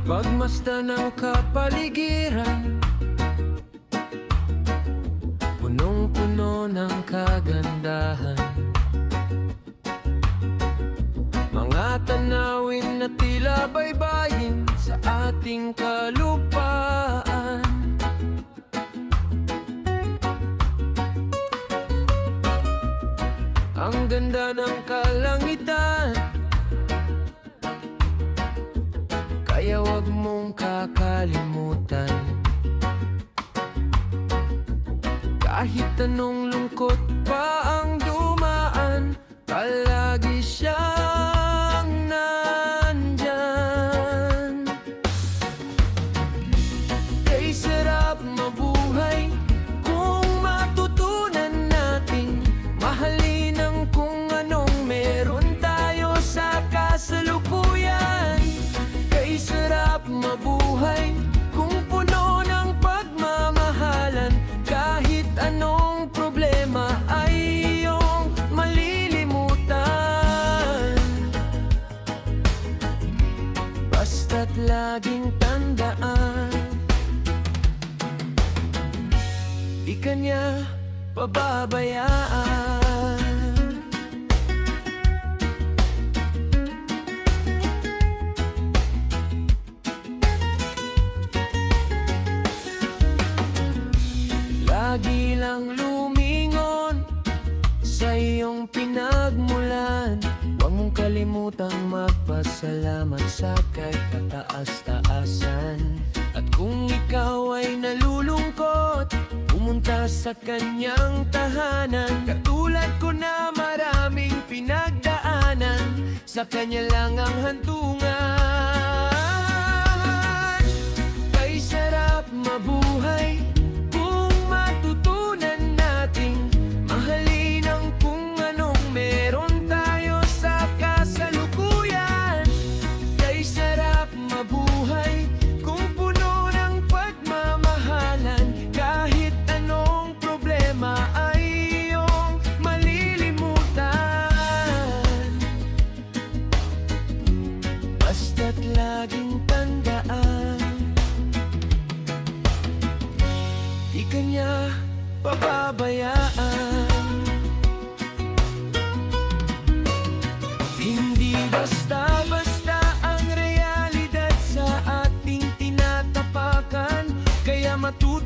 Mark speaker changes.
Speaker 1: Pagmasdan ng kapaligiran, punong-puno ng kagandahan. Mga tanawin na tila baybayin sa ating kalupaan. Ang ganda ng kalangitan, kaya wag mong kakalimutan. Kahit anong lungkot pa ang dumaan, palagi siyang nandyan. Kay sarap mabuhay kung matutunan nating mahalin ang kung anong meron tayo sa kasalukuyan. Kay sarap mabuhay kung puno ng pagmamahalan, kahit anong problema ay iyong malilimutan. Basta't laging tandaan, di ka niya pababayaan. Lagi lang lumingon sa iyong pinagmulan. Huwag mong kalimutang magpasalamat sa kahit kataas-taasan. At kung ikaw ay nalulungkot, pumunta sa kanyang tahanan. Katulad ko na maraming pinagdaanan, sa kanya lang ang hantungan. Kay sarap mabuhay kung matutunan nating mahalin ang kung anong meron tayo sa kasalukuyan. Kay sarap mabuhay kung puno ng pagmamahalan, kahit anong problema ay iyong malilimutan. Basta't laging tandaan, di ka niya pababayaan. Hindi basta-basta ang realidad sa ating tinatapakan, kaya matuto